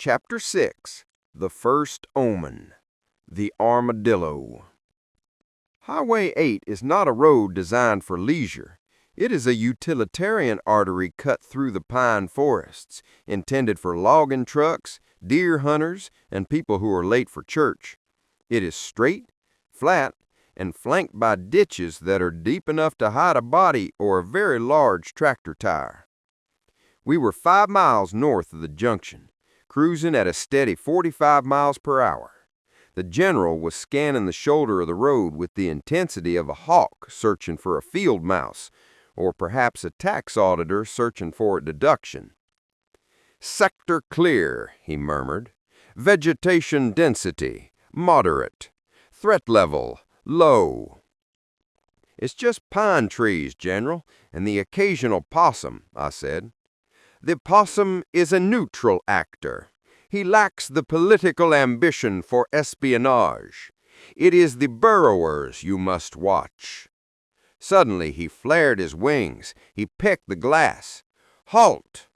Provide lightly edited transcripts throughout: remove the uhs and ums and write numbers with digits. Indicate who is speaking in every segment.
Speaker 1: Chapter 6. The First Omen. The Armadillo. Highway 8 is not a road designed for leisure. It is a utilitarian artery cut through the pine forests, intended for logging trucks, deer hunters, and people who are late for church. It is straight, flat, and flanked by ditches that are deep enough to hide a body or a very large tractor tire. We were 5 miles north of the junction, cruising at a steady 45 miles per hour. The general was scanning the shoulder of the road with the intensity of a hawk searching for a field mouse, or perhaps a tax auditor searching for a deduction. "Sector clear," he murmured. "Vegetation density, moderate. Threat level, low." "It's just pine trees, General, and the occasional possum," I said. "The possum is a neutral actor. He lacks the political ambition for espionage. It is the burrowers you must watch." Suddenly he flared his wings. He pecked the glass. "Halt!"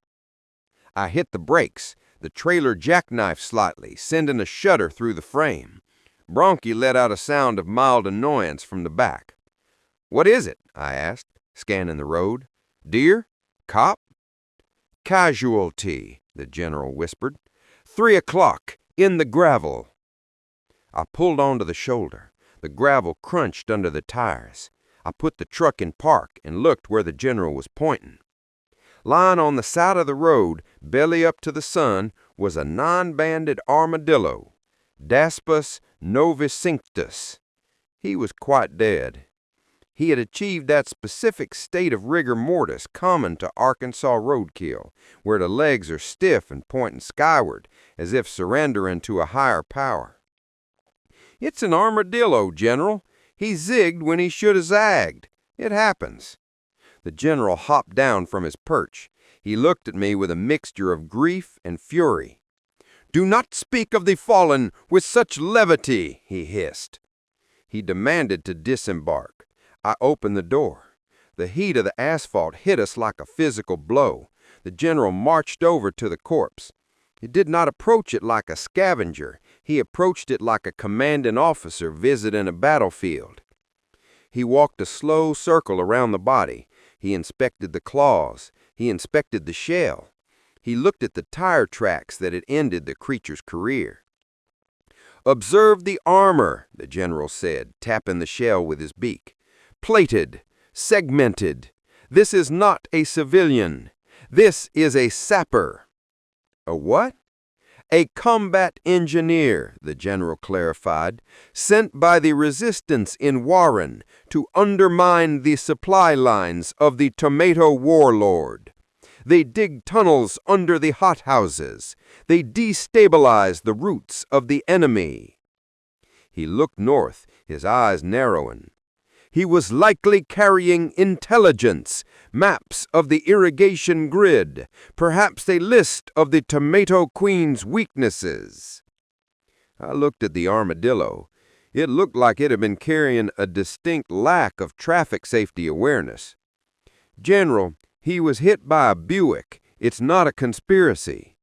Speaker 1: I hit the brakes. The trailer jackknifed slightly, sending a shudder through the frame. Bronchi let out a sound of mild annoyance from the back. "What is it?" I asked, scanning the road. "Deer? Cop?" "Casualty," the general whispered. 3 o'clock, in the gravel." I pulled onto the shoulder. The gravel crunched under the tires. I put the truck in park and looked where the general was pointing. Lying on the side of the road, belly up to the sun, was a non-banded armadillo, Daspus novicinctus. He was quite dead. He had achieved that specific state of rigor mortis common to Arkansas roadkill, where the legs are stiff and pointing skyward, as if surrendering to a higher power. "It's an armadillo, General. He zigged when he should have zagged. It happens." The general hopped down from his perch. He looked at me with a mixture of grief and fury. "Do not speak of the fallen with such levity," he hissed. He demanded to disembark. I opened the door. The heat of the asphalt hit us like a physical blow. The general marched over to the corpse. He did not approach it like a scavenger. He approached it like a commanding officer visiting a battlefield. He walked a slow circle around the body. He inspected the claws. He inspected the shell. He looked at the tire tracks that had ended the creature's career. "Observe the armor," the general said, tapping the shell with his beak. "Plated, segmented. This is not a civilian. This is a sapper." "A what?" "A combat engineer," the general clarified, "sent by the resistance in Warren to undermine the supply lines of the tomato warlord. They dig tunnels under the hothouses. They destabilize the routes of the enemy." He looked north, his eyes narrowing. "He was likely carrying intelligence, maps of the irrigation grid, perhaps a list of the Tomato Queen's weaknesses." I looked at the armadillo. It looked like it had been carrying a distinct lack of traffic safety awareness. "General, he was hit by a Buick. It's not a conspiracy."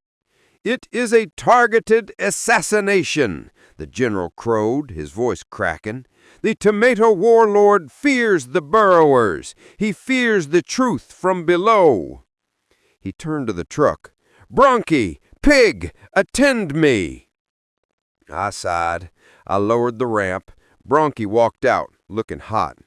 Speaker 1: "It is a targeted assassination," the general crowed, his voice cracking. "The tomato warlord fears the burrowers. He fears the truth from below." He turned to the truck. "Bronchi, Pig, attend me." I sighed. I lowered the ramp. Bronchi walked out, looking hot.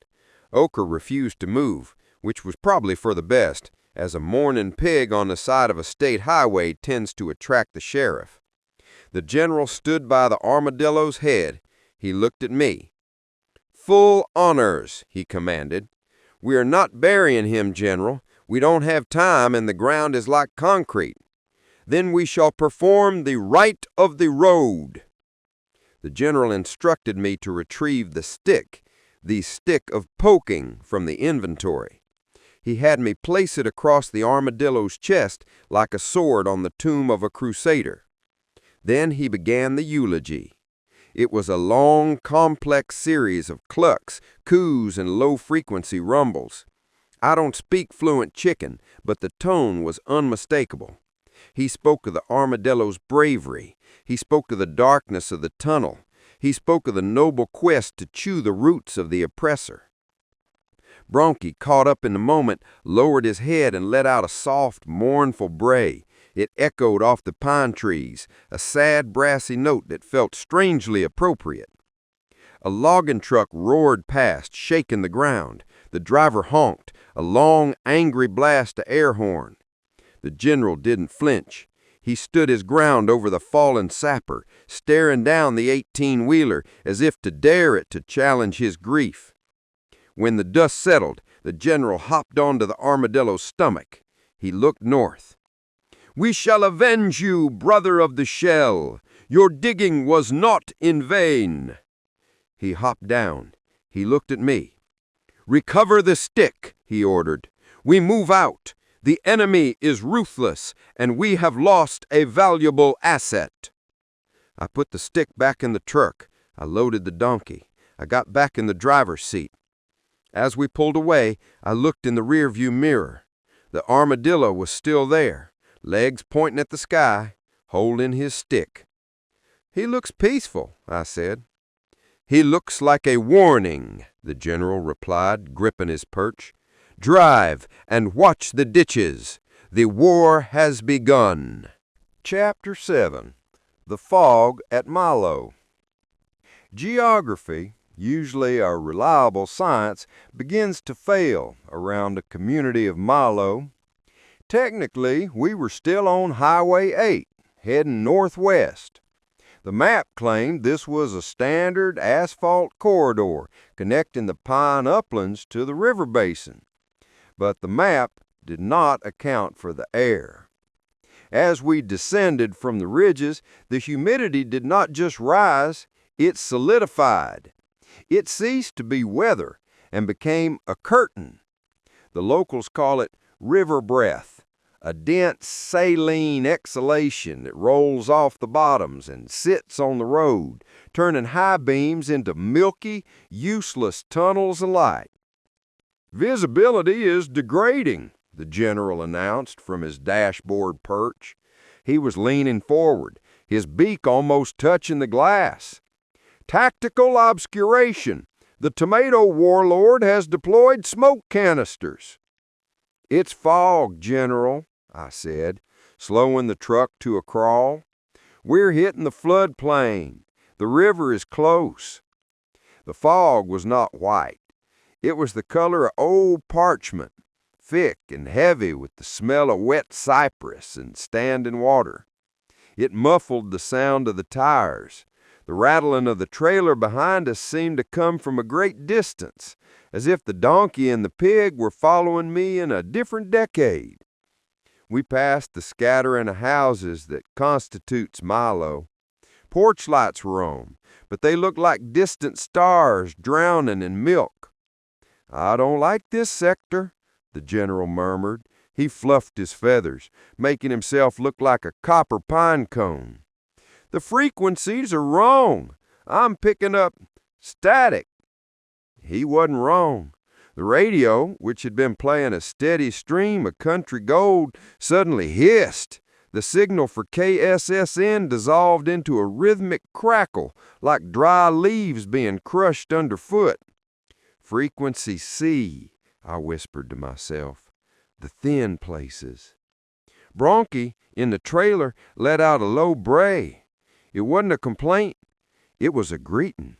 Speaker 1: Ochre refused to move, which was probably for the best, as a mourning pig on the side of a state highway tends to attract the sheriff. The general stood by the armadillo's head. He looked at me. "Full honors," he commanded. "We are not burying him, General. We don't have time, and the ground is like concrete. Then we shall perform the rite of the road." The general instructed me to retrieve the stick of poking, from the inventory. He had me place it across the armadillo's chest like a sword on the tomb of a crusader. Then he began the eulogy. It was a long, complex series of clucks, coos, and low-frequency rumbles. I don't speak fluent chicken, but the tone was unmistakable. He spoke of the armadillo's bravery. He spoke of the darkness of the tunnel. He spoke of the noble quest to chew the roots of the oppressor. Bronchi, caught up in the moment, lowered his head and let out a soft, mournful bray. It echoed off the pine trees, a sad, brassy note that felt strangely appropriate. A logging truck roared past, shaking the ground. The driver honked, a long, angry blast of air horn. The general didn't flinch. He stood his ground over the fallen sapper, staring down the 18-wheeler as if to dare it to challenge his grief. When the dust settled, the general hopped onto the armadillo's stomach. He looked north. "We shall avenge you, brother of the shell. Your digging was not in vain." He hopped down. He looked at me. "Recover the stick," he ordered. "We move out. The enemy is ruthless, and we have lost a valuable asset." I put the stick back in the truck. I loaded the donkey. I got back in the driver's seat. As we pulled away, I looked in the rearview mirror. The armadillo was still there, legs pointing at the sky, holding his stick. "He looks peaceful," I said. "He looks like a warning," the general replied, gripping his perch. "Drive and watch the ditches. The war has begun." Chapter 7. The Fog at Milo. Geography, usually a reliable science, begins to fail around the community of Milo. Technically, we were still on Highway 8, heading northwest. The map claimed this was a standard asphalt corridor connecting the pine uplands to the river basin. But the map did not account for the air. As we descended from the ridges, the humidity did not just rise, it solidified. It ceased to be weather and became a curtain. The locals call it river breath, a dense saline exhalation that rolls off the bottoms and sits on the road, turning high beams into milky, useless tunnels of light. "Visibility is degrading," the general announced from his dashboard perch. He was leaning forward, his beak almost touching the glass. "Tactical obscuration. The tomato warlord has deployed smoke canisters." "It's fog, General," I said, slowing the truck to a crawl. "We're hitting the floodplain. The river is close." The fog was not white. It was the color of old parchment, thick and heavy with the smell of wet cypress and standing water. It muffled the sound of the tires. The rattling of the trailer behind us seemed to come from a great distance, as if the donkey and the pig were following me in a different decade. We passed the scattering of houses that constitutes Milo. Porch lights were on, but they looked like distant stars drowning in milk. "I don't like this sector," the general murmured. He fluffed his feathers, making himself look like a copper pine cone. "The frequencies are wrong. I'm picking up static." He wasn't wrong. The radio, which had been playing a steady stream of country gold, suddenly hissed. The signal for KSSN dissolved into a rhythmic crackle, like dry leaves being crushed underfoot. "Frequency C," I whispered to myself. "The thin places." Bronchi, in the trailer, let out a low bray. It wasn't a complaint. It was a greeting.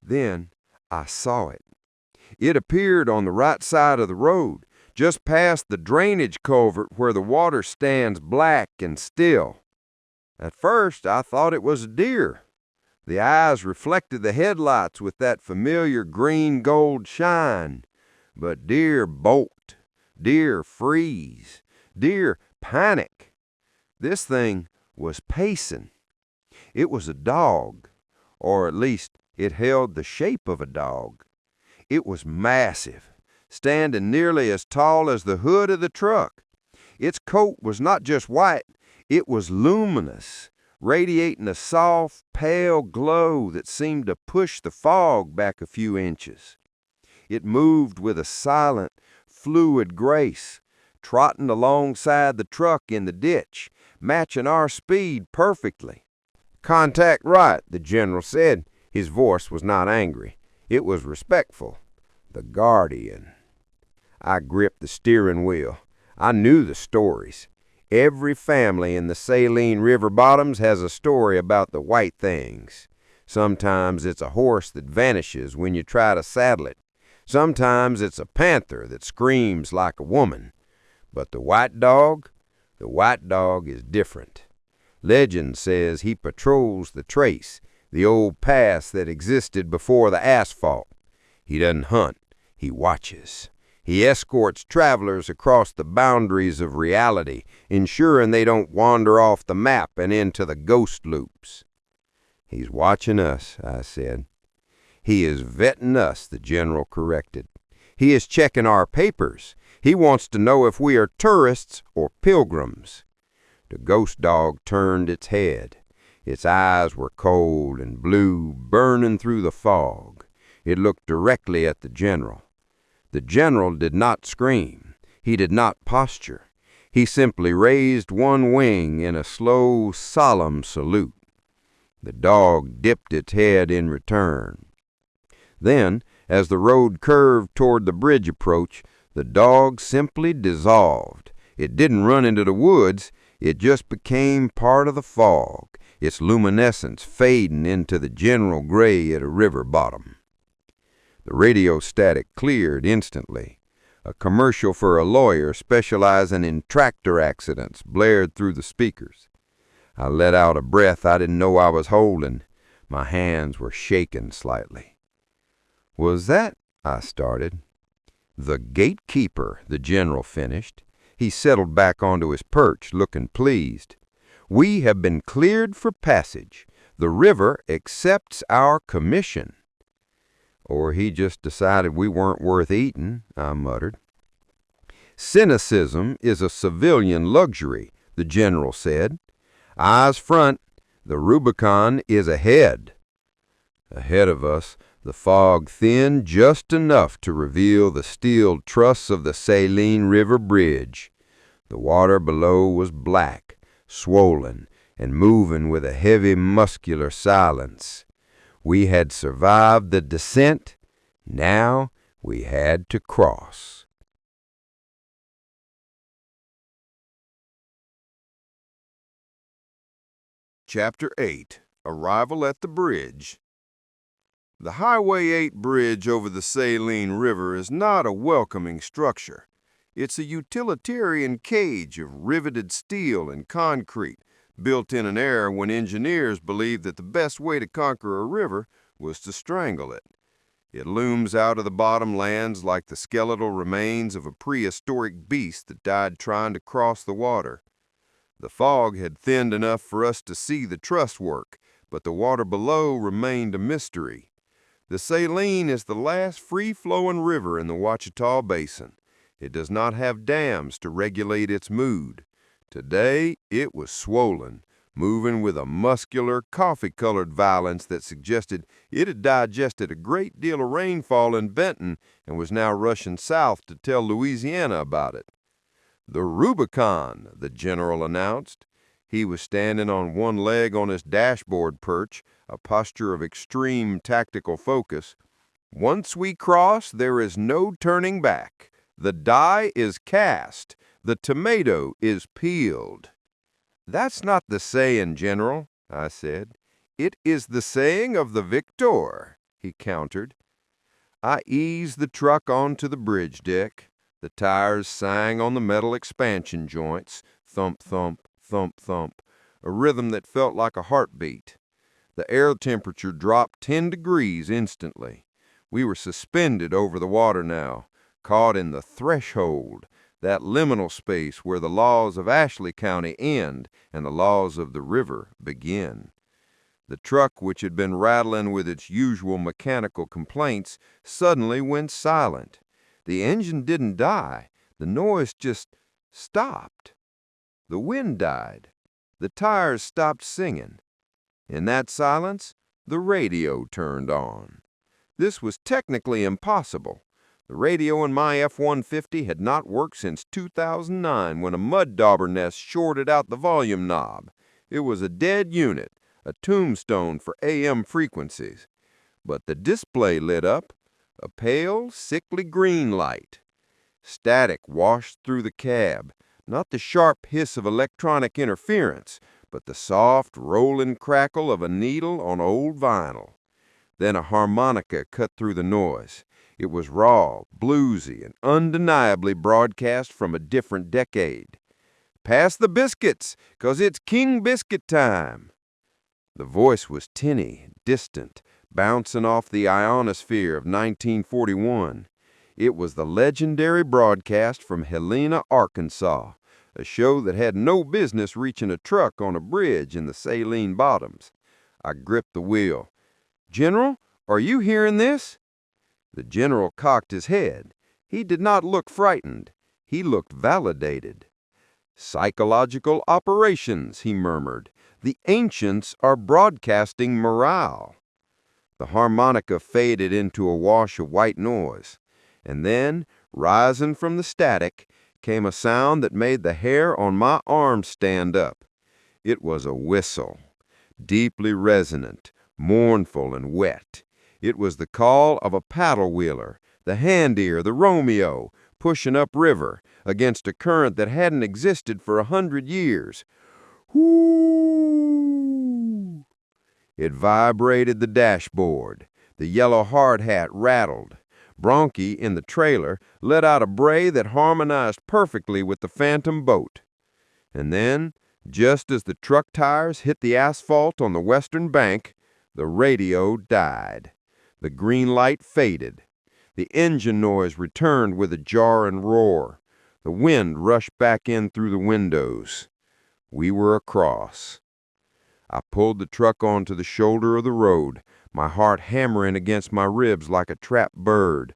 Speaker 1: Then I saw it. It appeared on the right side of the road, just past the drainage culvert where the water stands black and still. At first, I thought it was a deer. The eyes reflected the headlights with that familiar green-gold shine. But deer bolt, deer freeze, deer panic. This thing was pacing. It was a dog, or at least it held the shape of a dog. It was massive, standing nearly as tall as the hood of the truck. Its coat was not just white, it was luminous, radiating a soft, pale glow that seemed to push the fog back a few inches. It moved with a silent, fluid grace, trotting alongside the truck in the ditch, matching our speed perfectly. "Contact right," the general said. His voice was not angry. It was respectful. "The Guardian." I gripped the steering wheel. I knew the stories. Every family in the Saline River bottoms has a story about the white things. Sometimes it's a horse that vanishes when you try to saddle it. Sometimes it's a panther that screams like a woman. But the white dog is different. Legend says he patrols the trace, the old pass that existed before the asphalt. He doesn't hunt, he watches. He escorts travelers across the boundaries of reality, ensuring they don't wander off the map and into the ghost loops. "He's watching us," I said. "He is vetting us," the general corrected. "He is checking our papers. He wants to know if we are tourists or pilgrims." The ghost dog turned its head. Its eyes were cold and blue, burning through the fog. It looked directly at the general. The general did not scream. He did not posture. He simply raised one wing in a slow, solemn salute. The dog dipped its head in return. Then, as the road curved toward the bridge approach, the dog simply dissolved. It didn't run into the woods. It just became part of the fog, its luminescence fading into the general gray at a river bottom. The radio static cleared instantly. A commercial for a lawyer specializing in tractor accidents blared through the speakers. I let out a breath I didn't know I was holding. My hands were shaking slightly. "Was that?" I started. "The gatekeeper," the general finished. He settled back onto his perch, looking pleased. "We have been cleared for passage. The river accepts our commission." "Or he just decided we weren't worth eating," I muttered. "Cynicism is a civilian luxury," the general said. "Eyes front, the Rubicon is ahead." Ahead of us, the fog thinned just enough to reveal the steel truss of the Saline River Bridge. The water below was black, swollen, and moving with a heavy muscular silence. We had survived the descent. Now we had to cross.
Speaker 2: Chapter 8. Arrival at the Bridge. The Highway 8 bridge over the Saline River is not a welcoming structure. It's a utilitarian cage of riveted steel and concrete, built in an era when engineers believed that the best way to conquer a river was to strangle it. It looms out of the bottomlands like the skeletal remains of a prehistoric beast that died trying to cross the water. The fog had thinned enough for us to see the truss work, but the water below remained a mystery. The Saline is the last free-flowing river in the Ouachita Basin. It does not have dams to regulate its mood. Today, it was swollen, moving with a muscular, coffee-colored violence that suggested it had digested a great deal of rainfall in Benton and was now rushing south to tell Louisiana about it. "The Rubicon," the general announced. He was standing on one leg on his dashboard perch, a posture of extreme tactical focus. "Once we cross, there is no turning back. The die is cast. The tomato is peeled." "That's not the saying, General," I said. "It is the saying of the victor," he countered. I eased the truck onto the bridge deck. The tires sang on the metal expansion joints, thump, thump, thump, thump, a rhythm that felt like a heartbeat. The air temperature dropped 10 degrees instantly. We were suspended over the water now, caught in the threshold, that liminal space where the laws of Ashley County end and the laws of the river begin. The truck, which had been rattling with its usual mechanical complaints, suddenly went silent. The engine didn't die. The noise just stopped. The wind died. The tires stopped singing. In that silence, the radio turned on. This was technically impossible.
Speaker 1: The radio in my F-150 had not worked since 2009 when a mud dauber nest shorted out the volume knob. It was a dead unit, a tombstone for AM frequencies. But the display lit up, a pale, sickly green light. Static washed through the cab, not the sharp hiss of electronic interference, but the soft, rolling crackle of a needle on old vinyl. Then a harmonica cut through the noise. It was raw, bluesy, and undeniably broadcast from a different decade. "Pass the biscuits, 'cause it's King Biscuit time." The voice was tinny, distant, bouncing off the ionosphere of 1941. It was the legendary broadcast from Helena, Arkansas, a show that had no business reaching a truck on a bridge in the Saline Bottoms. I gripped the wheel. "General, are you hearing this?" The general cocked his head. He did not look frightened. He looked validated. "Psychological operations," he murmured. "The ancients are broadcasting morale." The harmonica faded into a wash of white noise. And then, rising from the static, came a sound that made the hair on my arms stand up. It was a whistle, deeply resonant, mournful and wet. It was the call of a paddle wheeler, the Hand Ear, the Romeo, pushing upriver against a current that hadn't existed for 100 years. Whoo! It vibrated the dashboard. The yellow hard hat rattled. Bronchi, in the trailer, let out a bray that harmonized perfectly with the phantom boat. And then, just as the truck tires hit the asphalt on the western bank, the radio died. The green light faded. The engine noise returned with a jar and roar. The wind rushed back in through the windows. We were across. I pulled the truck onto the shoulder of the road, my heart hammering against my ribs like a trapped bird.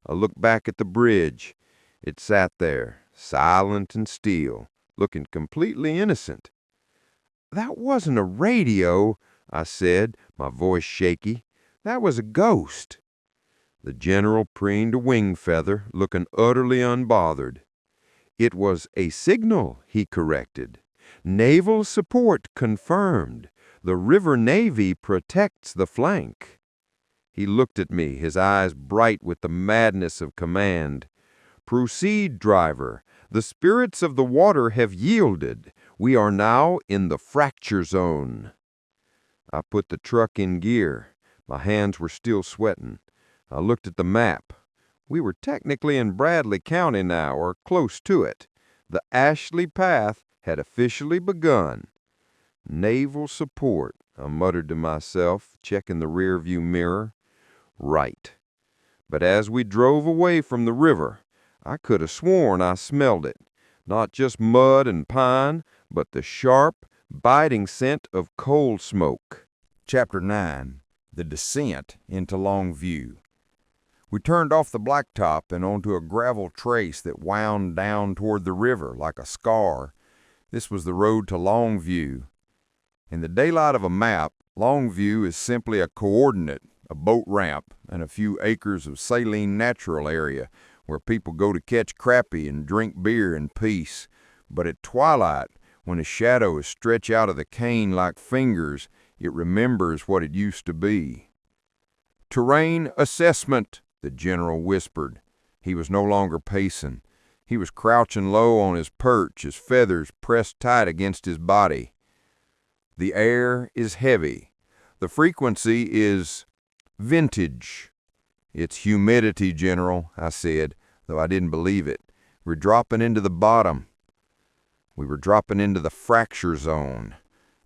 Speaker 1: I looked back at the bridge. It sat there, silent and still, looking completely innocent. "That wasn't a radio," I said, my voice shaky. "That was a ghost." The general preened a wing feather, looking utterly unbothered. "It was a signal," he corrected. "Naval support confirmed. The River Navy protects the flank." He looked at me, his eyes bright with the madness of command. "Proceed, driver. The spirits of the water have yielded. We are now in the fracture zone." I put the truck in gear. My hands were still sweating. I looked at the map. We were technically in Bradley County now, or close to it. The Ashley Path had officially begun. "Naval support," I muttered to myself, checking the rearview mirror. Right. But as we drove away from the river, I could have sworn I smelled it. Not just mud and pine, but the sharp, biting scent of coal smoke. Chapter 9. The Descent into Longview. We turned off the blacktop and onto a gravel trace that wound down toward the river like a scar. This was the road to Longview. In the daylight of a map, Longview is simply a coordinate, a boat ramp, and a few acres of saline natural area where people go to catch crappie and drink beer in peace. But at twilight, when the shadows stretch out of the cane like fingers, it remembers what it used to be. "Terrain assessment," the general whispered. He was no longer pacing. He was crouching low on his perch, his feathers pressed tight against his body. "The air is heavy. The frequency is vintage." "It's humidity, General," I said, though I didn't believe it. "We're dropping into the bottom." We were dropping into the fracture zone.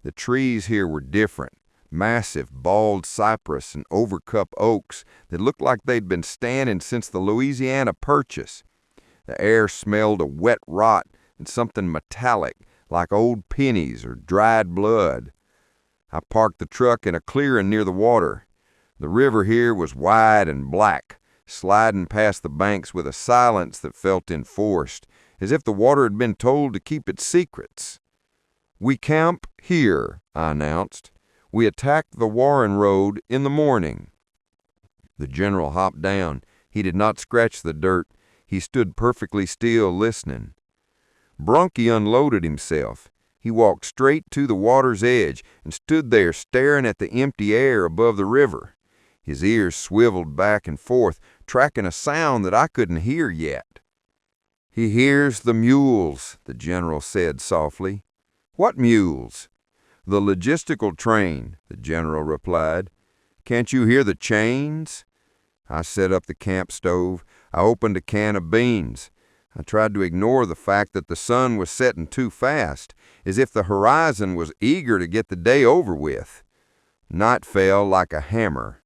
Speaker 1: The trees here were different. Massive, bald cypress and overcup oaks that looked like they'd been standing since the Louisiana Purchase. The air smelled of wet rot and something metallic, like old pennies or dried blood. I parked the truck in a clearing near the water. The river here was wide and black, sliding past the banks with a silence that felt enforced, as if the water had been told to keep its secrets. "We camp here," I announced. "We attack the Warren Road in the morning." The general hopped down.
Speaker 2: He did not scratch the dirt. He stood perfectly still, listening. Bronchi unloaded himself. He walked straight to the water's edge and stood there staring at the empty air above the river. His ears swiveled back and forth, tracking a sound that I couldn't hear yet. "He hears the mules," the general said softly. "What mules?" "The logistical train," the general replied. "Can't you hear the chains?" I set up the camp stove. I opened a can of beans. I tried to ignore the fact that the sun was setting too fast, as if the horizon was eager to get the day over with. Night fell like a hammer,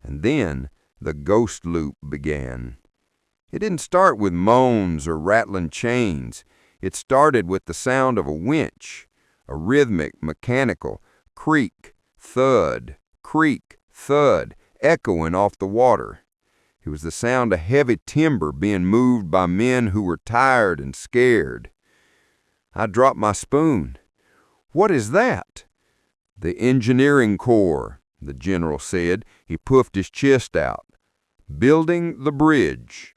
Speaker 2: and then the ghost loop began. It didn't start with moans or rattling chains. It started with the sound of a winch, a rhythmic, mechanical creak, thud, echoing off the water. It was the sound of heavy timber being moved by men who were tired and scared. I dropped my spoon. "What is that?" "The engineering corps," the general said. He puffed his chest out. "Building the bridge."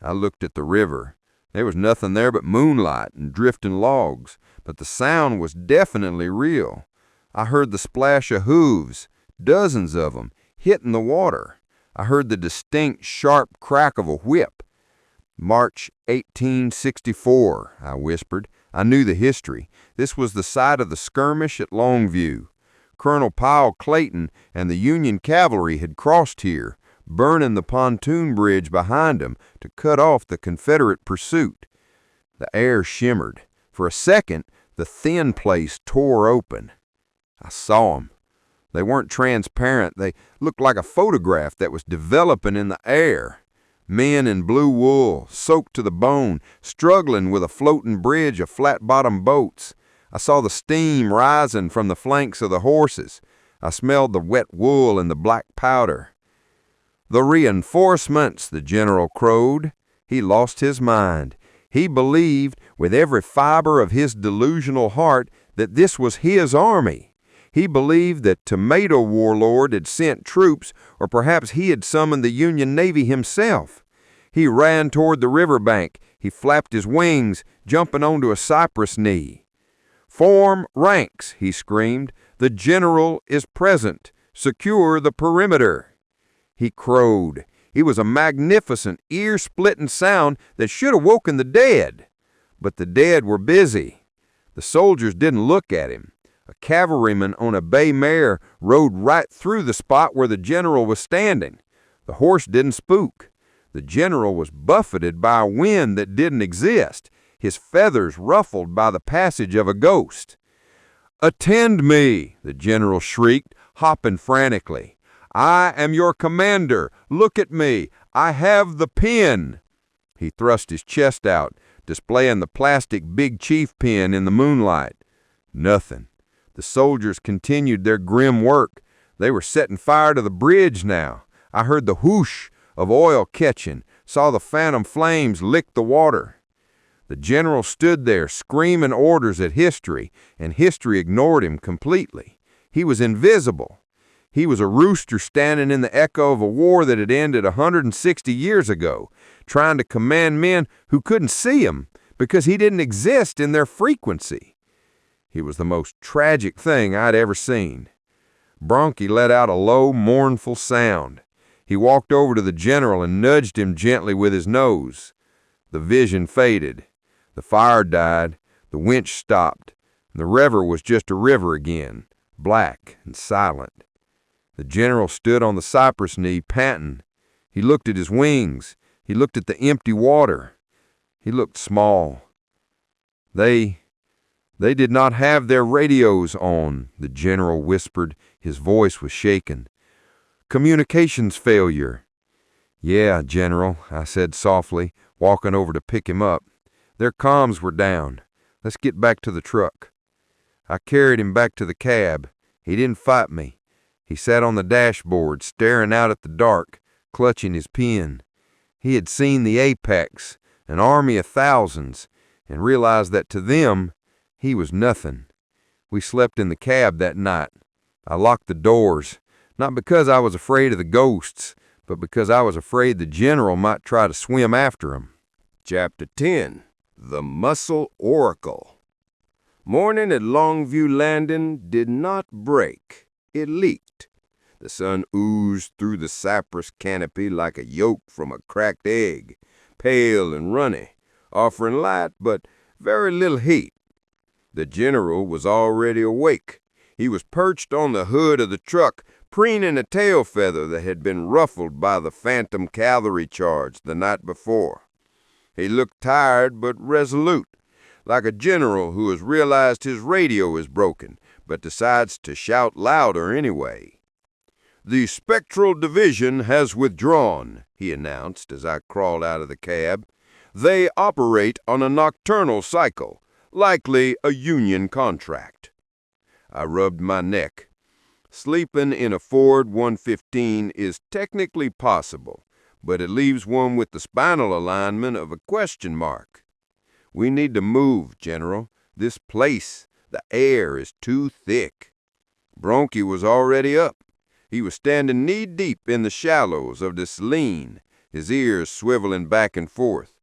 Speaker 2: I looked at the river. There was nothing there but moonlight and drifting logs, but the sound was definitely real. I heard the splash of hooves, dozens of them, hitting the water. I heard the distinct, sharp crack of a whip. "March 1864, I whispered. I knew the history. This was the site of the skirmish at Longview. Colonel Powell Clayton and the Union cavalry had crossed here, burning the pontoon bridge behind them to cut off the Confederate pursuit. The air shimmered. For a second, the thin place tore open. I saw them. They weren't transparent. They looked like a photograph that was developing in the air. Men in blue wool, soaked to the bone, struggling with a floating bridge of flat-bottomed boats. I saw the steam rising from the flanks of the horses. I smelled the wet wool and the black powder. "The reinforcements," the general crowed. He lost his mind. He believed with every fiber of his delusional heart that this was his army. He believed that Tomato Warlord had sent troops, or perhaps he had summoned the Union Navy himself. He ran toward the riverbank. He flapped his wings, jumping onto a cypress knee. "Form ranks," he screamed. "The general is present. Secure the perimeter." He crowed. It was a magnificent, ear-splitting sound that should have woken the dead. But the dead were busy. The soldiers didn't look at him. A cavalryman on a bay mare rode right through the spot where the general was standing. The horse didn't spook. The general was buffeted by a wind that didn't exist, his feathers ruffled by the passage of a ghost. "Attend me," the general shrieked, hopping frantically. "I am your commander. Look at me. I have the pin." He thrust his chest out, displaying the plastic Big Chief pin in the moonlight. Nothing. The soldiers continued their grim work. They were setting fire to the bridge now. I heard the whoosh of oil catching, saw the phantom flames lick the water. The general stood there screaming orders at history, and history ignored him completely. He was invisible. He was a rooster standing in the echo of a war that had ended 160 years ago, trying to command men who couldn't see him because he didn't exist in their frequency. He was the most tragic thing I'd ever seen. Bronchi let out a low, mournful sound. He walked over to the general and nudged him gently with his nose. The vision faded. The fire died. The winch stopped. The river was just a river again, black and silent. The general stood on the cypress knee, panting. He looked at his wings. He looked at the empty water. He looked small. They did not have their radios on, the general whispered. His voice was shaken. "Communications failure." "Yeah, General," I said softly, walking over to pick him up. "Their comms were down. Let's get back to the truck." I carried him back to the cab. He didn't fight me. He sat on the dashboard, staring out at the dark, clutching his pen. He had seen the apex, an army of thousands, and realized that to them, he was nothing. We slept in the cab that night. I locked the doors, not because I was afraid of the ghosts,
Speaker 1: but because I was afraid the general might try to swim after him.
Speaker 2: Chapter 10. The Mussel Oracle. Morning at Longview Landing did not break. It leaked. The sun oozed through the cypress canopy like a yolk from a cracked egg, pale and runny, offering light but very little heat. The general was already awake. He was perched on the hood of the truck, preening a tail feather that had been ruffled by the phantom cavalry charge the night before. He looked tired but resolute, like a general who has realized his radio is broken, but decides to shout louder anyway. "The Spectral Division has withdrawn," he announced as I crawled out of the cab. "They operate on a nocturnal cycle, likely a union contract." I rubbed my neck. Sleeping in a Ford 115 is technically possible, but it leaves one with the spinal alignment of a question mark. "We need to move, General. This place, the air is too thick." Bronchi was already up. He was standing knee-deep in the shallows of the Saline, his ears swiveling back and forth.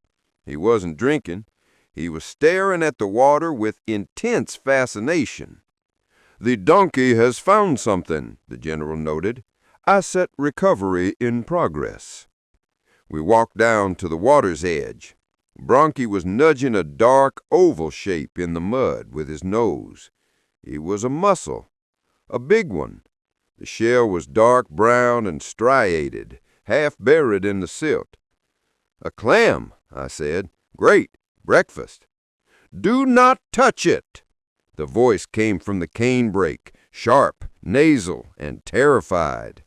Speaker 2: He wasn't drinking. He was staring at the water with intense fascination. "The donkey has found something," the general noted. "Asset recovery in progress." We walked down to the water's edge. Bronchi was nudging a dark oval shape in the mud with his nose. He was a mussel, a big one. The shell was dark brown and striated, half buried in the silt. "A clam," I said. "Great. Breakfast." "Do not touch it!" The voice came from the canebrake, sharp, nasal, and terrified.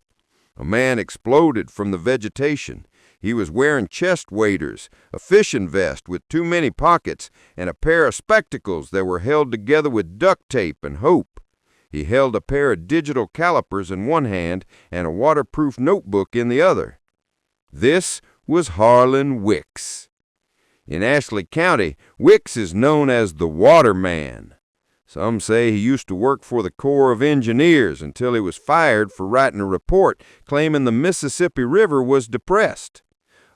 Speaker 2: A man exploded from the vegetation. He was wearing chest waders, a fishing vest with too many pockets, and a pair of spectacles that were held together with duct tape and hope. He held a pair of digital calipers in one hand and a waterproof notebook in the other. This was Harlan Wicks. In Ashley County, Wicks is known as the Waterman. Some say he used to work for the Corps of Engineers until he was fired for writing a report claiming the Mississippi River was depressed.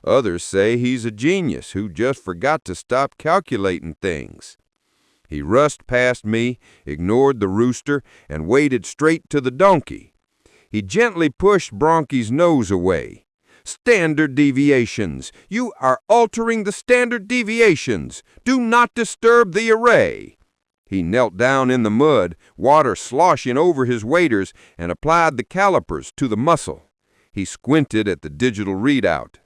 Speaker 2: Others say he's a genius who just forgot to stop calculating things. He rushed past me, ignored the rooster, and waded straight to the donkey. He gently pushed Bronchi's nose away. "Standard deviations! You are altering the standard deviations! Do not disturb the array!" He knelt down in the mud, water sloshing over his waders, and applied the calipers to the mussel. He squinted at the digital readout.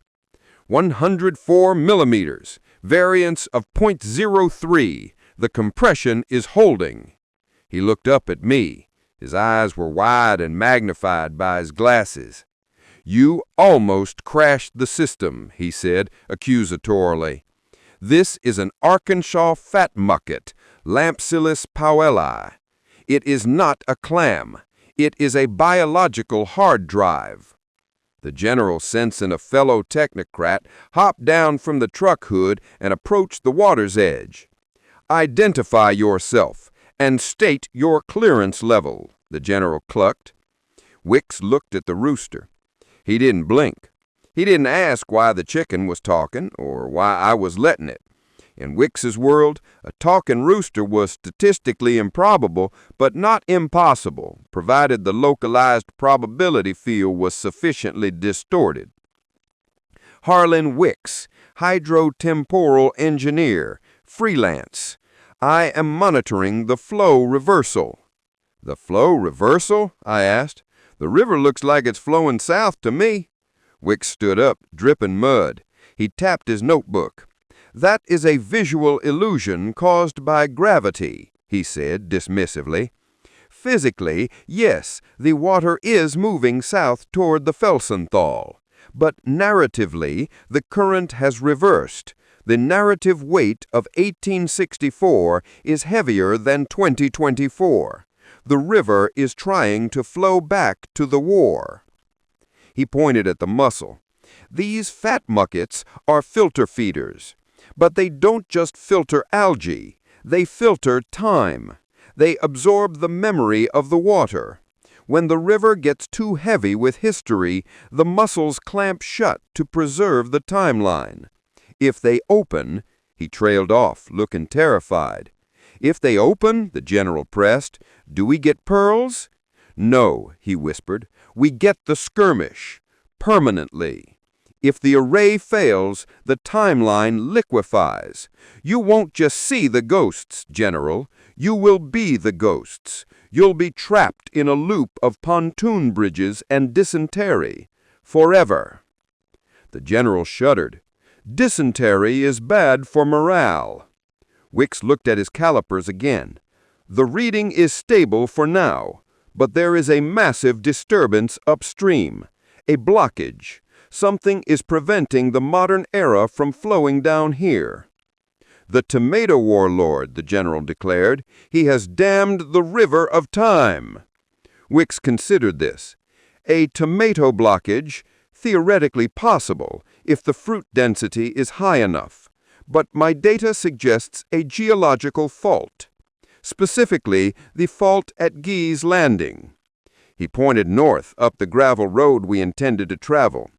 Speaker 2: 104 millimeters, variance of .03. The compression is holding. He looked up at me. His eyes were wide and magnified by his glasses. "You almost crashed the system," he said accusatorily. "This is an Arkansas fat mucket, Lampsilis powelli. It is not a clam. It is a biological hard drive." The general, sensing a fellow technocrat, hopped down from the truck hood and approached the water's edge. "Identify yourself and state your clearance level," the general clucked. Wicks looked at the rooster. He didn't blink. He didn't ask why the chicken was talking or why I was letting it. In Wicks's world, a talking rooster was statistically improbable, but not impossible, provided the localized probability field was sufficiently distorted. Harlan Wicks, hydrotemporal engineer, freelance. I am monitoring the flow reversal. "The flow reversal?" I asked. "The river looks like it's flowing south to me." Wicks stood up, dripping mud. He tapped his notebook. "That is a visual illusion caused by gravity," he said dismissively. "Physically, yes, the water is moving south toward the Felsenthal. But narratively, the current has reversed. The narrative weight of 1864 is heavier than 2024. The river is trying to flow back to the war." He pointed at the mussel. "These fat muckets are filter feeders. But they don't just filter algae. They filter time. They absorb the memory of the water.
Speaker 1: When the river gets too heavy with history, the muscles clamp shut to preserve the timeline. If they open, he trailed off, looking terrified. If they open, the general pressed, do we get pearls? No, he whispered, we get the skirmish, permanently. If the array fails, the timeline liquefies. You won't just see the ghosts, General. You will be the ghosts. You'll be trapped in a loop of pontoon bridges and dysentery. Forever. The general shuddered. Dysentery is bad for morale. Wicks looked at his calipers again. The reading is stable for now, but there is a massive disturbance upstream, a blockage. Something is preventing the modern era from flowing down here. The tomato warlord, the general declared. He has dammed the river of time. Wicks considered this. A tomato blockage, theoretically possible if the fruit density is high enough, but my data suggests a geological fault, specifically the fault at Gee's Landing. He pointed north up the gravel road we intended to travel.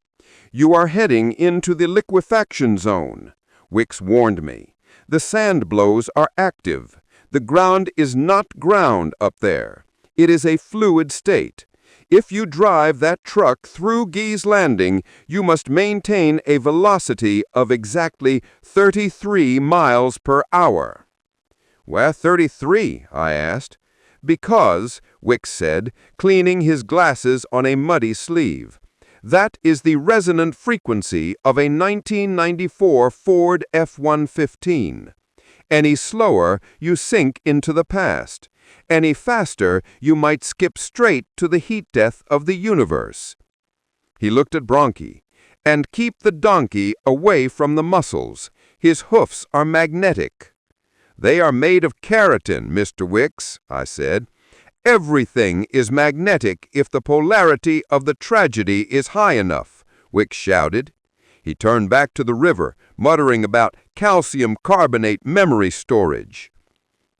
Speaker 1: You are heading into the liquefaction zone, Wicks warned me. The sand blows are active. The ground is not ground up there. It is a fluid state. If you drive that truck through Gee's Landing, you must maintain a velocity of exactly 33 miles per hour. Why 33? I asked. Because, Wicks said, cleaning his glasses on a muddy sleeve. That is the resonant frequency of a 1994 Ford F-115. Any slower, you sink into the past. Any faster, you might skip straight to the heat death of the universe. He looked at Bronchi. And keep the donkey away from the muscles. His hoofs are magnetic. They are made of keratin, Mr. Wicks, I said. Everything is magnetic if the polarity of the tragedy is high enough, Wicks shouted. He turned back to the river, muttering about calcium carbonate memory storage.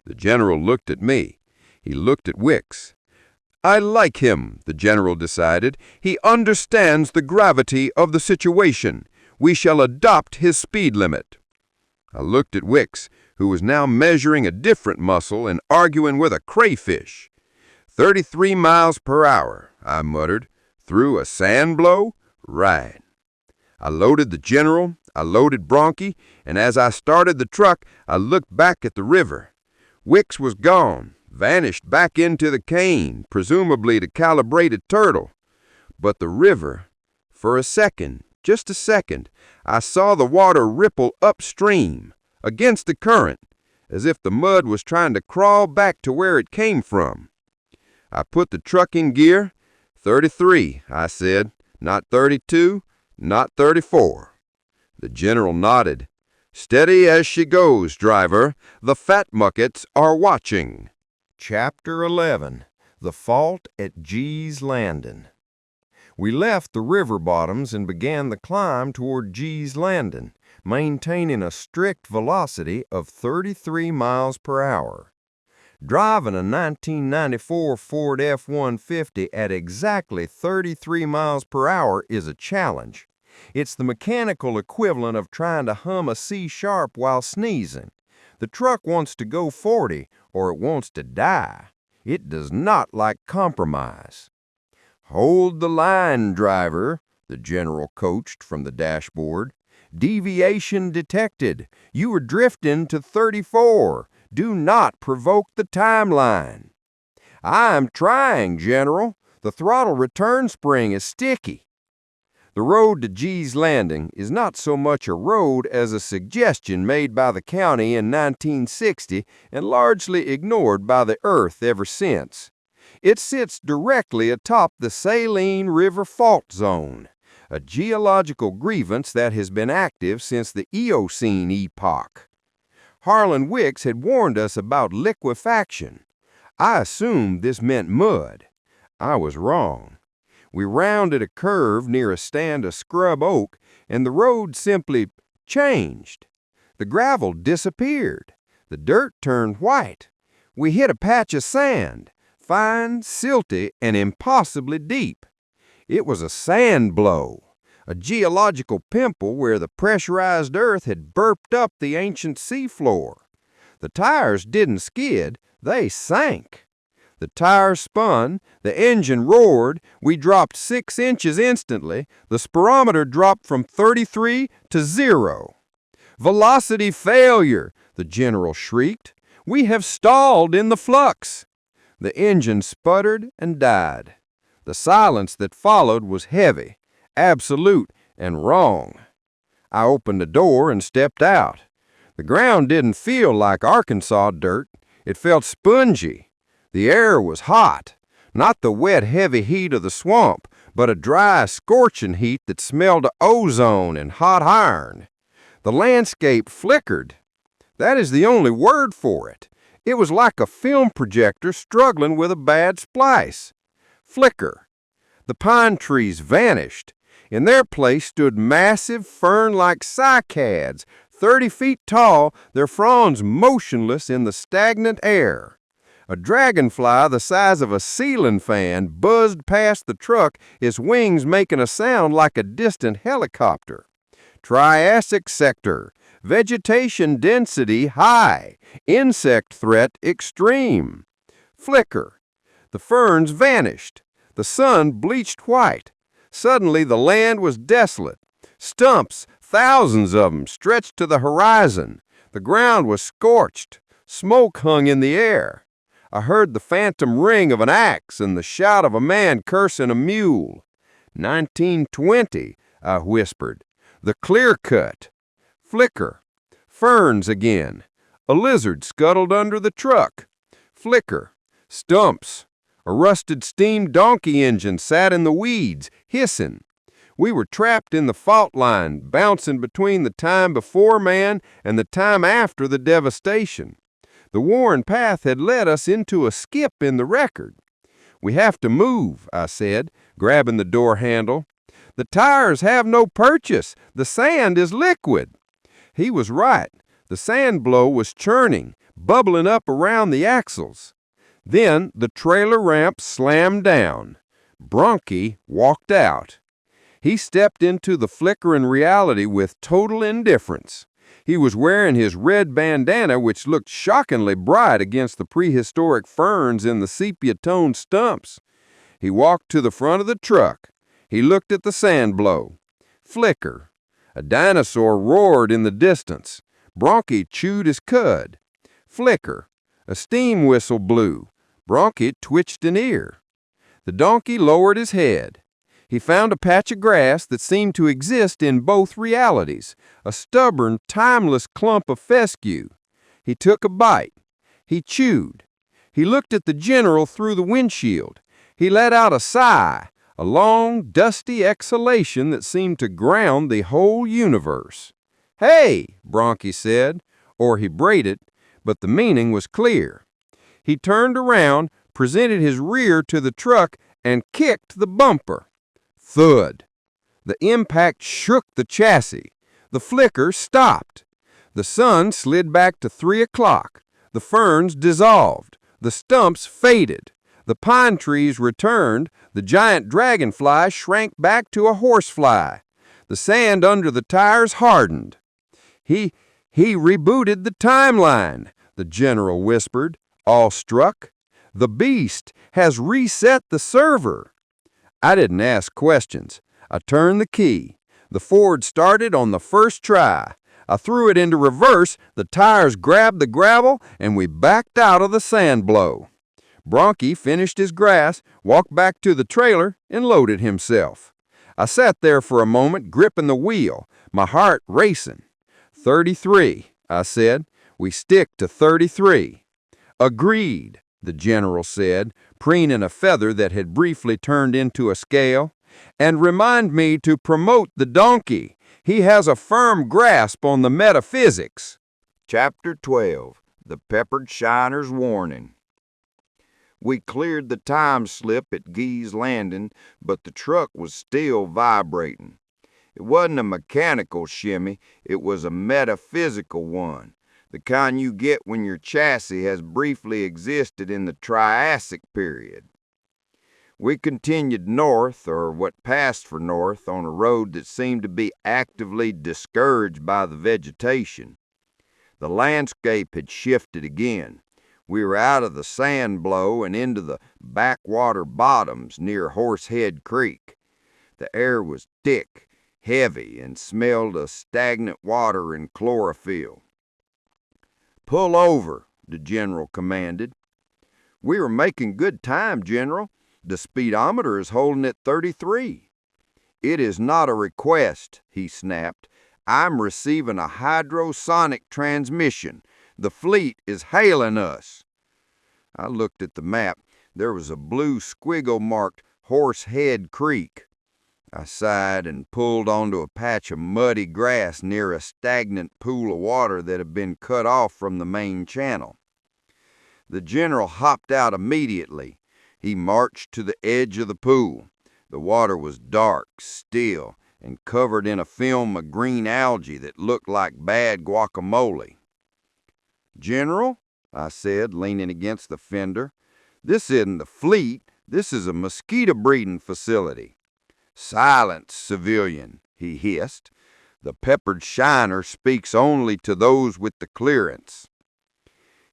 Speaker 1: The general looked at me. He looked at Wicks. I like him, the general decided. He understands the gravity of the situation. We shall adopt his speed limit. I looked at Wicks, who was now measuring a different muscle and arguing with a crayfish. 33 miles per hour, I muttered. Through a sand blow? Right. I loaded the general, I loaded Bronchi, and as I started the truck, I looked back at the river. Wicks was gone, vanished back into the cane, presumably to calibrate a turtle. But the river, for a second, just a second, I saw the water ripple upstream, against the current, as if the mud was trying to crawl back to where it came from. I put the truck in gear. 33, I said, not 32, not 34. The general nodded. Steady as she goes, driver. The fat muckets are watching. Chapter 11. The Fault at Gee's Landing. We left the river bottoms and began the climb toward Gee's Landing, maintaining a strict velocity of 33 miles per hour. Driving a 1994 Ford F-150 at exactly 33 miles per hour is a challenge. It's the mechanical equivalent of trying to hum a C-sharp while sneezing. The truck wants to go 40 or it wants to die. It does not like compromise. Hold the line, driver, the general coached from the dashboard. Deviation detected. You are drifting to 34. Do not provoke the timeline. I am trying, General. The throttle return spring is sticky. The road to Gee's Landing is not so much a road as a suggestion made by the county in 1960 and largely ignored by the earth ever since. It sits directly atop the Saline River Fault Zone, a geological grievance that has been active since the Eocene epoch. Harlan Wicks had warned us about liquefaction. I assumed this meant mud. I was wrong. We rounded a curve near a stand of scrub oak, and the road simply changed. The gravel disappeared. The dirt turned white. We hit a patch of sand, fine, silty, and impossibly deep. It was a sand blow, a geological pimple where the pressurized earth had burped up the ancient seafloor. The tires didn't skid, they sank. The tires spun, the engine roared, we dropped 6 inches instantly, the speedometer dropped from 33 to 0. "Velocity failure," the general shrieked. "We have stalled in the flux." The engine sputtered and died. The silence that followed was heavy, absolute, and wrong. I opened the door and stepped out. The ground didn't feel like Arkansas dirt. It felt spongy. The air was hot, not the wet, heavy heat of the swamp, but a dry, scorching heat that smelled of ozone and hot iron. The landscape flickered. That is the only word for it. It was like a film projector struggling with a bad splice. Flicker. The pine trees vanished. In their place stood massive, fern-like cycads, 30 feet tall, their fronds motionless in the stagnant air. A dragonfly the size of a ceiling fan buzzed past the truck, its wings making a sound like a distant helicopter. Triassic sector, vegetation density high, insect threat extreme. Flicker. The ferns vanished. The sun bleached white. Suddenly the land was desolate. Stumps, thousands of them, stretched to the horizon. The ground was scorched. Smoke hung in the air. I heard the phantom ring of an axe and the shout of a man cursing a mule. 1920, I whispered. The clear cut. Flicker. Ferns again. A lizard scuttled under the truck. Flicker. Stumps. A rusted steam donkey engine sat in the weeds, hissing. We were trapped in the fault line, bouncing between the time before man and the time after the devastation. The worn path had led us into a skip in the record. "We have to move," I said, grabbing the door handle. "The tires have no purchase. The sand is liquid." He was right. The sand blow was churning, bubbling up around the axles. Then the trailer ramp slammed down. Bronchi walked out. He stepped into the flickering reality with total indifference. He was wearing his red bandana, which looked shockingly bright against the prehistoric ferns in the sepia-toned stumps. He walked to the front of the truck. He looked at the sand blow. Flicker. A dinosaur roared in the distance. Bronchi chewed his cud. Flicker. A steam whistle blew. Bronchi twitched an ear. The donkey lowered his head. He found a patch of grass that seemed to exist in both realities, a stubborn, timeless clump of fescue. He took a bite. He chewed. He looked at the general through the windshield. He let out a sigh, a long, dusty exhalation that seemed to ground the whole universe. "Hey," Bronchi said, or he brayed it, but the meaning was clear. He turned around, presented his rear to the truck, and kicked the bumper. Thud. The impact shook the chassis. The flicker stopped. The sun slid back to 3 o'clock. The ferns dissolved. The stumps faded. The pine trees returned. The giant dragonfly shrank back to a horsefly. The sand under the tires hardened. He rebooted the timeline," the general whispered, awestruck. "The beast has reset the server." I didn't ask questions. I turned the key. The Ford started on the first try. I threw it into reverse, the tires grabbed the gravel, and we backed out of the sand blow. Bronchi finished his grass, walked back to the trailer, and loaded himself. I sat there for a moment, gripping the wheel, my heart racing. 33, I said. "We stick to 33. "Agreed," the general said, preening a feather that had briefly turned into a scale. "And remind me to promote the donkey. He has a firm grasp on the metaphysics."
Speaker 3: Chapter 12. The Peppered Shiner's Warning. We cleared the time slip at Gee's Landing, but the truck was still vibrating. It wasn't a mechanical shimmy, it was a metaphysical one. the kind you get when your chassis has briefly existed in the Triassic period. We continued north, or what passed for north, on a road that seemed to be actively discouraged by the vegetation. The landscape had shifted again. We were out of the sand blow and into the backwater bottoms near Horsehead Creek. The air was thick, heavy, and smelled of stagnant water and chlorophyll. "Pull over," the general commanded. "We are making good time, General. The speedometer is holding at 33. "It is not a request," he snapped. "I'm receiving a hydrosonic transmission. The fleet is hailing us." I looked at the map. There was a blue squiggle marked Horsehead Creek. I sighed and pulled onto a patch of muddy grass near a stagnant pool of water that had been cut off from the main channel. The general hopped out immediately. He marched to the edge of the pool. The water was dark, still, and covered in a film of green algae that looked like bad guacamole. "General," I said, leaning against the fender, "this isn't the fleet. This is a mosquito breeding facility." "Silence, civilian," he hissed. "The peppered shiner speaks only to those with the clearance."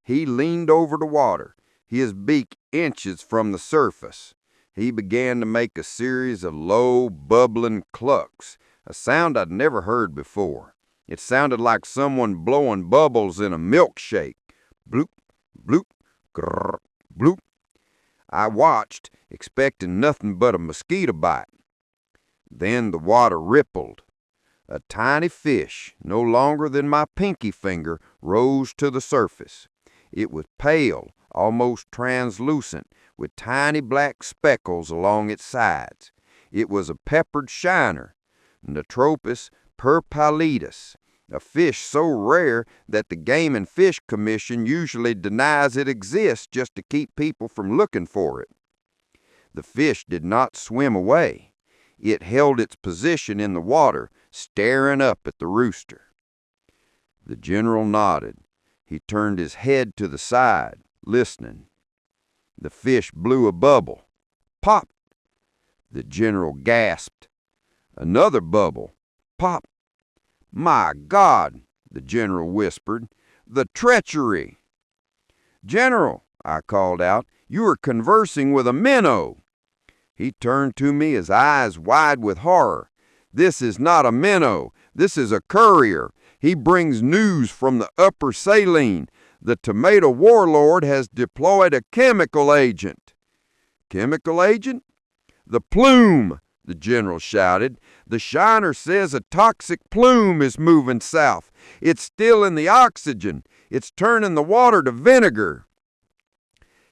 Speaker 3: He leaned over the water, his beak inches from the surface. He began to make a series of low, bubbling clucks, a sound I'd never heard before. It sounded like someone blowing bubbles in a milkshake. Bloop, bloop, grrr, bloop. I watched, expecting nothing but a mosquito bite. Then the water rippled. A tiny fish, no longer than my pinky finger, rose to the surface. It was pale, almost translucent, with tiny black speckles along its sides. It was a peppered shiner, Natropus purpallidus, a fish so rare that the Game and Fish Commission usually denies it exists just to keep people from looking for it. The fish did not swim away. It held its position in the water, staring up at the rooster. The general nodded. He turned his head to the side, listening. The fish blew a bubble. Pop! The general gasped. Another bubble. Pop! "My God," the general whispered, "the treachery!" "General," I called out, "you are conversing with a minnow." He turned to me, his eyes wide with horror. "This is not a minnow. This is a courier. He brings news from the upper saline. The tomato warlord has deployed a chemical agent." "Chemical agent?" "The plume," the general shouted. "The shiner says a toxic plume is moving south. It's still in the oxygen. It's turning the water to vinegar."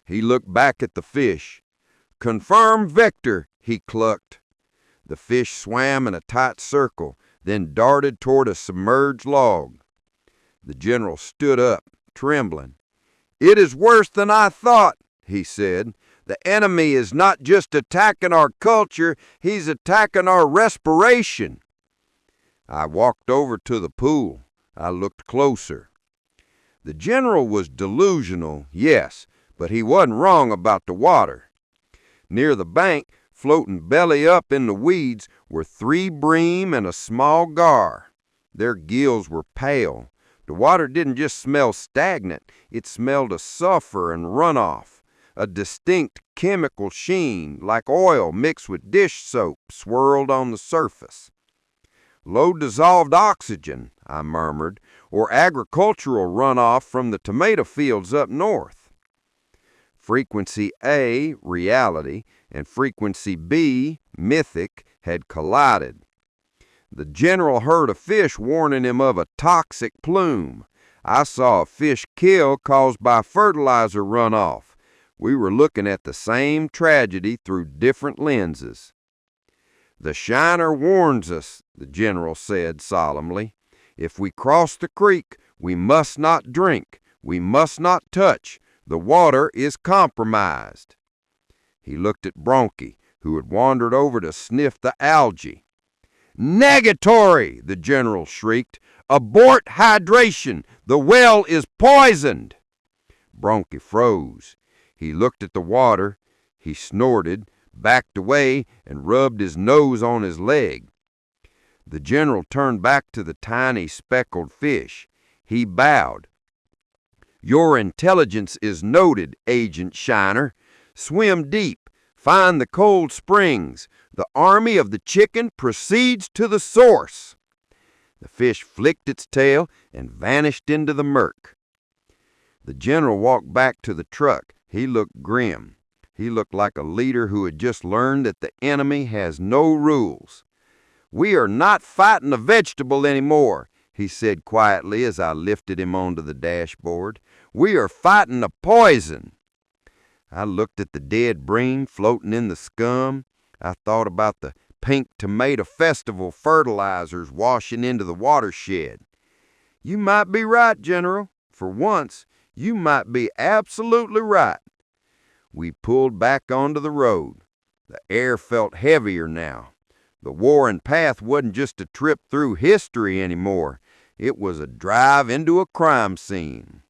Speaker 3: He looked back at the fish. "Confirm vector," he clucked. The fish swam in a tight circle, then darted toward a submerged log. The general stood up, trembling. "It is worse than I thought," he said. "The enemy is not just attacking our culture, he's attacking our respiration." I walked over to the pool. I looked closer. The general was delusional, yes, but he wasn't wrong about the water. Near the bank, floating belly up in the weeds, were 3 bream and a small gar. Their gills were pale. The water didn't just smell stagnant, it smelled of sulfur and runoff. A distinct chemical sheen, like oil mixed with dish soap, swirled on the surface. "Low dissolved oxygen," I murmured, "or agricultural runoff from the tomato fields up north." Frequency A, reality, and frequency B, mythic, had collided. The general heard a fish warning him of a toxic plume. I saw a fish kill caused by fertilizer runoff. We were looking at the same tragedy through different lenses. "The shiner warns us," the general said solemnly. "If we cross the creek, we must not drink. We must not touch. The water is compromised." He looked at Bronchi, who had wandered over to sniff the algae.
Speaker 1: "Negatory!" the general shrieked. "Abort hydration! The well is poisoned!" Bronchi froze. He looked at the water. He snorted, backed away, and rubbed his nose on his leg. The general turned back to the tiny speckled fish. He bowed. "Your intelligence is noted, Agent Shiner. Swim deep. Find the cold springs. The army of the chicken proceeds to the source." The fish flicked its tail and vanished into the murk. The general walked back to the truck. He looked grim. He looked like a leader who had just learned that the enemy has no rules. "We are not fighting a vegetable anymore," he said quietly as I lifted him onto the dashboard. "We are fighting a poison." I looked at the dead bream floating in the scum. I thought about the pink tomato festival fertilizers washing into the watershed. "You might be right, General. For once, you might be absolutely right." We pulled back onto the road. The air felt heavier now. The Warren Path wasn't just a trip through history anymore. It was a drive into a crime scene.